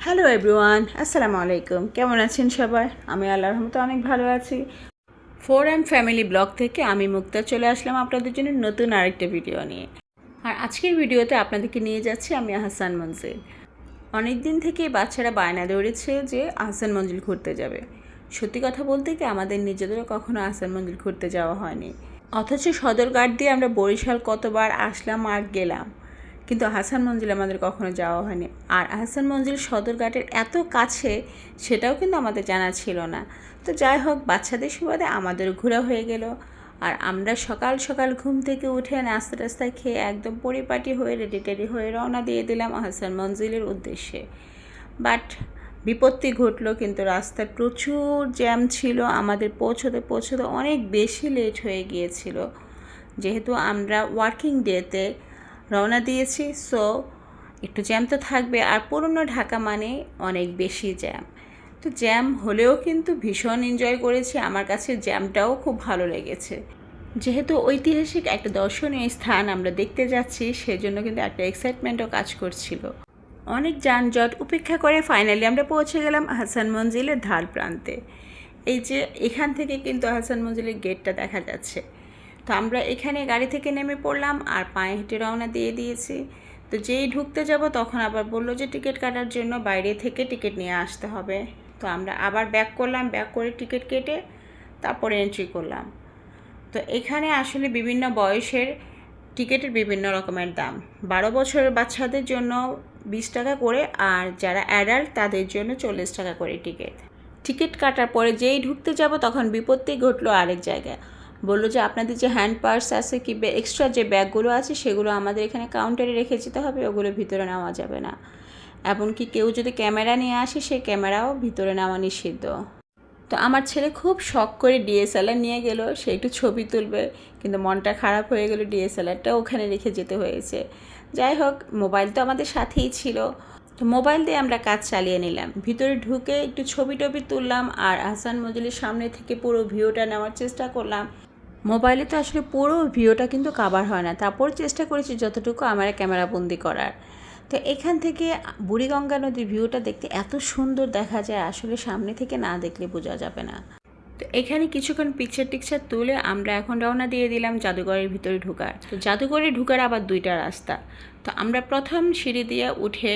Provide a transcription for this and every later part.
Hello everyone, আসসালামু আলাইকুম। কেমন আছেন সবাই? আমি আল্লাহর রহমতে অনেক ভালো আছি। 4M ফ্যামিলি ব্লগ থেকে আমি মুক্তা চলে আসলাম আপনাদের জন্য নতুন আরেকটা ভিডিও নিয়ে। আর আজকের ভিডিওতে আপনাদেরকে নিয়ে যাচ্ছি আমি আহসান মঞ্জিল। অনেক দিন থেকে বাচ্চারা বায়না ধরেছে যে আহসান মঞ্জিল ঘুরতে যাবে। সত্যি কথা বলতে কি আমাদের নিজেদেরও কখনো আহসান মঞ্জিল ঘুরতে যাওয়া হয়নি, অথচ সদরঘাট দিয়ে আমরা বরিশাল কতবার আসলাম আর গেলাম, কিন্তু আহসান মঞ্জিল আমাদের কখনো যাওয়া হয়নি। আর আহসান মঞ্জিল সদরঘাটের এত কাছে সেটাও কিন্তু আমাদের জানা ছিল না। তো যাই হোক, বাচ্চাদের সুবাদে আমাদেরও ঘোরা হয়ে গেল। আর আমরা সকাল সকাল ঘুম থেকে উঠে নাস্তা টাস্তা খেয়ে একদম পরিপাটি হয়ে রেডি টেডি হয়ে রওনা দিয়ে দিলাম আহসান মঞ্জিলের উদ্দেশ্যে। বাট বিপত্তি ঘটলো, কিন্তু রাস্তায় প্রচুর জ্যাম ছিল, আমাদের পৌঁছতে পৌঁছতে অনেক বেশি লেট হয়ে গিয়েছিল, যেহেতু আমরা ওয়ার্কিং ডেতে রওনা দিয়েছি। সো একটু জ্যাম তো থাকবে, আর পুরনো ঢাকা মানে অনেক বেশি জ্যাম। তো জ্যাম হলেও কিন্তু ভীষণ এনজয় করেছি, আমার কাছে জ্যামটাও খুব ভালো লেগেছে। যেহেতু ঐতিহাসিক একটা দর্শনীয় স্থান আমরা দেখতে যাচ্ছি, সেজন্য কিন্তু একটা এক্সাইটমেন্টও কাজ করছিল। অনেক যানজট উপেক্ষা করে ফাইনালি আমরা পৌঁছে গেলাম আহসান মঞ্জিলের ধার প্রান্তে। এই যে এখান থেকে কিন্তু আহসান মঞ্জিলের গেটটা দেখা যাচ্ছে। তো আমরা এখানে গাড়ি থেকে নেমে পড়লাম আর পায়ে হেঁটে রওনা দিয়ে দিয়েছি। তো যেই ঢুকতে যাব তখন আবার বললো যে টিকিট কাটার জন্য বাইরে থেকে টিকিট নিয়ে আসতে হবে। তো আমরা আবার ব্যাক করলাম, ব্যাক করে টিকিট কেটে তারপরে এন্ট্রি করলাম। তো এখানে আসলে বিভিন্ন বয়সের টিকিটের বিভিন্ন রকমের দাম। 12 বছরের বাচ্চাদের জন্য 20 টাকা করে, আর যারা অ্যাডাল্ট তাদের জন্য 40 টাকা করে টিকিট কাটার পরে যেই ঢুকতে যাব তখন বিপত্তি ঘটলো আরেক জায়গায়। বললো যে আপনাদের যে হ্যান্ড পার্স আছে কি এক্সট্রা যে ব্যাগগুলো আছে সেগুলো আমাদের এখানে কাউন্টারে রেখে যেতে হবে, ওগুলো ভিতরে নেওয়া যাবে না। এমনকি কেউ যদি ক্যামেরা নিয়ে আসে সেই ক্যামেরাও ভিতরে নেওয়া নিষিদ্ধ। তো আমার ছেলে খুব শখ করে ডিএসএলআর নিয়ে গেল, সে একটু ছবি তুলবে, কিন্তু মনটা খারাপ হয়ে গেল, ডিএসএলআরটা ওখানে রেখে যেতে হয়েছে। যাই হোক, মোবাইল তো আমাদের সাথেই ছিল, তো মোবাইল দিয়ে আমরা কাজ চালিয়ে নিলাম। ভিতরে ঢুকে একটু ছবি টবি তুললাম আর আহসান মঞ্জিলের সামনে থেকে পুরো ভিউটা নেওয়ার চেষ্টা করলাম। মোবাইলে তো আসলে পুরো ভিউটা কিন্তু কাভার হয় না, তারপর চেষ্টা করেছি যতটুকু আমার ক্যামেরা বন্দি করার। তো এখান থেকে বুড়িগঙ্গা নদীর ভিউটা দেখতে এত সুন্দর দেখা যায়, আসলে সামনে থেকে না দেখলে বোঝা যাবে না। তো এখানে কিছুক্ষণ পিকচার টিকচার তুলে আমরা এখন রওনা দিয়ে দিলাম জাদুঘরের ভিতরে ঢোকার। তো জাদুঘরে ঢোকার আবার দুইটা রাস্তা। তো আমরা প্রথম সিঁড়ি দিয়ে উঠে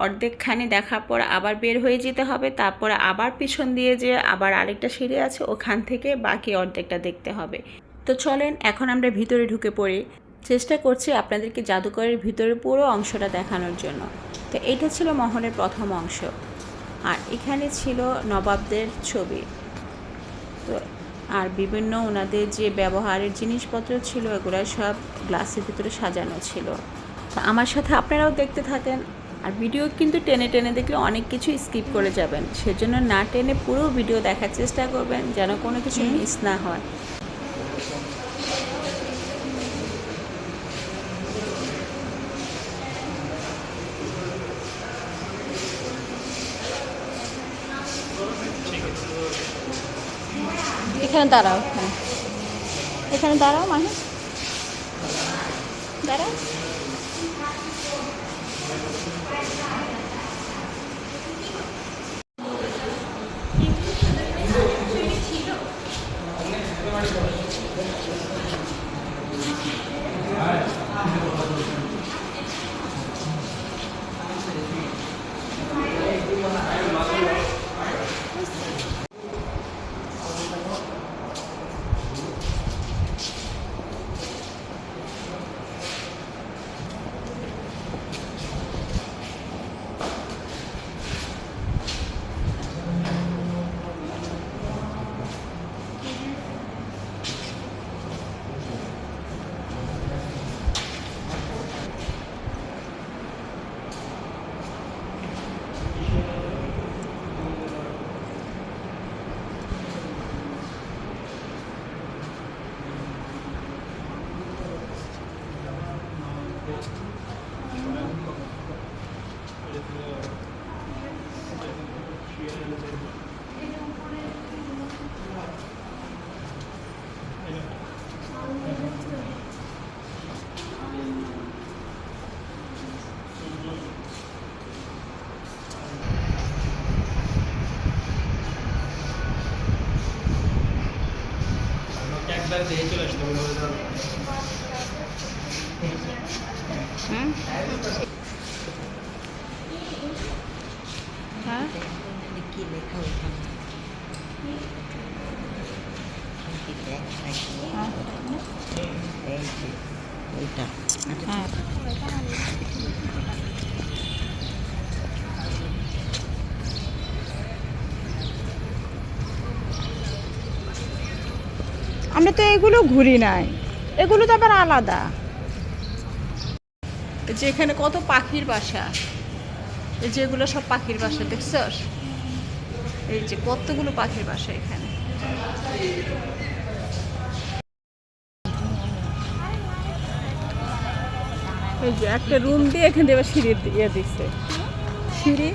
অর্ধেকখানি দেখার পর আবার বের হয়ে যেতে হবে, তারপরে আবার পিছন দিয়ে যে আবার আরেকটা সিঁড়ি আছে, ওখান থেকে বাকি অর্ধেকটা দেখতে হবে। তো চলেন এখন আমরা ভিতরে ঢুকে পড়ি। চেষ্টা করছি আপনাদেরকে জাদুঘরের ভিতরে পুরো অংশটা দেখানোর জন্য। তো এটা ছিল মহলের প্রথম অংশ, আর এখানে ছিল নবাবদের ছবি। তো আর বিভিন্ন ওনাদের যে ব্যবহারের জিনিসপত্র ছিল এগুলো সব গ্লাসের ভিতরে সাজানো ছিল। তো আমার সাথে আপনারাও দেখতে থাকেন, আর ভিডিও কিন্তু টেনে টেনে দেখলে অনেক কিছু স্কিপ করে যাবেন, সেজন্য না টেনে পুরো ভিডিও দেখার চেষ্টা করবেন যেন কোনো কিছু মিস না হয়। এখানে দাঁড়াও, হ্যাঁ এখানে দাঁড়াও, মানে দাঁড়াও। হুম হ্যাঁ কি লেখা ওখানে এই যে ওইটা হ্যাঁ আমরা তো এগুলো ঘুরি নাই, এগুলো তো আবার আলাদা। যে এখানে কত পাখির বাসা, এই যেগুলো সব পাখির বাসা দেখছস, এই যে কতগুলো পাখির বাসা এখানে। এই যে একটা রুম দিয়ে এখান থেকে আবার সিঁড়ি দিয়ে দিচ্ছে, সিঁড়ি।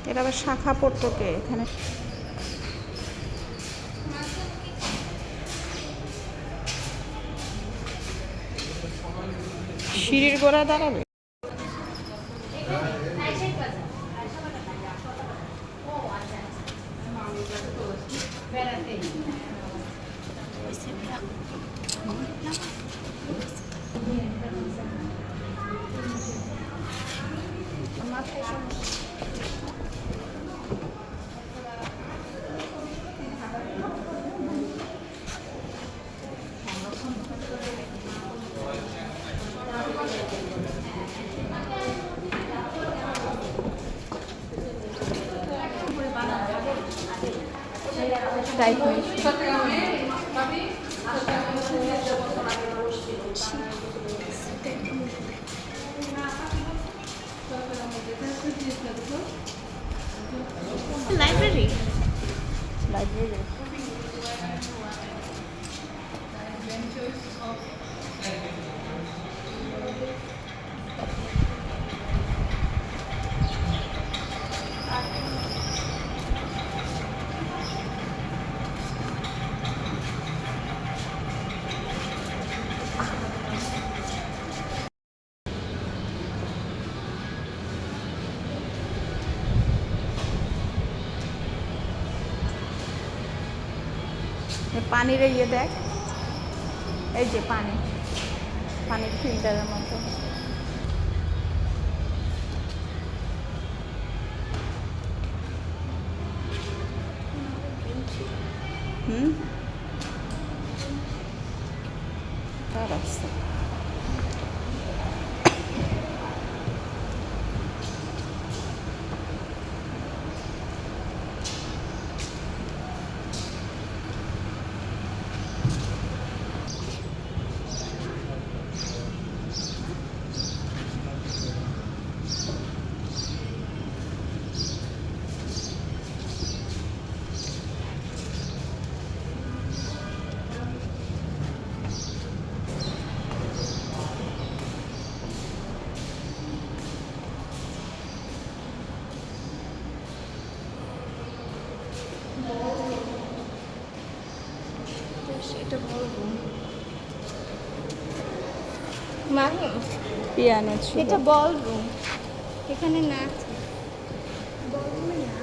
এটা আবার শাখা পড়তো কে এখানে? সিঁড়ির গোড়া দাঁড়াবে। Tight machine. লাইব্রেরি লাইব্রেরি পানির ইয়ে দেখ, এই যে পানির ফিল্টারের মতো। তার আছে এটা বড় রুম। মাহি, পিয়ানো ছিল। এটা বল রুম, এখানে নাচ। বল রুমে না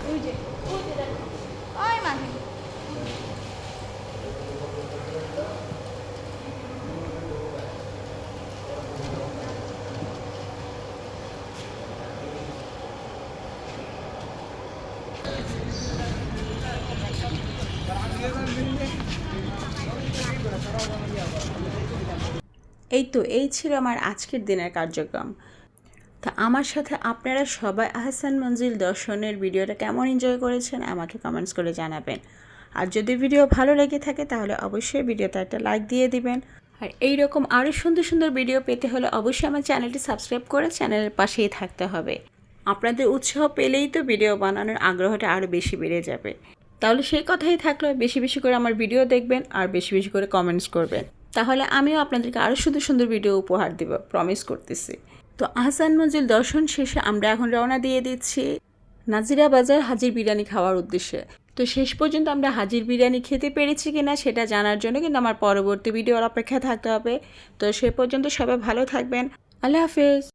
ওই যে দেখো, ওই মাহি এই ছিল আমার আজকের দিনের কার্যক্রম। তা আমার সাথে আপনারা সবাই আহসান মঞ্জিল দর্শনের ভিডিওটা কেমন এনজয় করেছেন আমাকে কমেন্টস করে জানাবেন। আর যদি ভিডিও ভালো লেগে থাকে তাহলে অবশ্যই ভিডিওতে একটা লাইক দিয়ে দিবেন। আর এই রকম আরও সুন্দর সুন্দর ভিডিও পেতে হলে অবশ্যই আমার চ্যানেলটি সাবস্ক্রাইব করে চ্যানেলের পাশেই থাকতে হবে। আপনাদের উৎসাহ পেলেই তো ভিডিও বানানোর আগ্রহটা আরও বেশি বেড়ে যাবে। তাহলে সেই কথাই থাকলো, বেশি বেশি করে আমার ভিডিও দেখবেন আর বেশি বেশি করে কমেন্টস করবেন, তাহলে আমিও আপনাদেরকে আরও সুন্দর সুন্দর ভিডিও উপহার দেব, প্রমিস করতেছি। তো আহসান মঞ্জিল দর্শন শেষে আমরা এখন রওনা দিয়ে দিচ্ছি নাজিরা বাজার হাজির বিরিয়ানি খাওয়ার উদ্দেশ্যে। তো শেষ পর্যন্ত আমরা হাজির বিরিয়ানি খেতে পেরেছি কিনা সেটা জানার জন্য কিন্তু আমার পরবর্তী ভিডিওর অপেক্ষা থাকতে হবে। তো সে পর্যন্ত সবাই ভালো থাকবেন। আল্লাহ হাফেজ।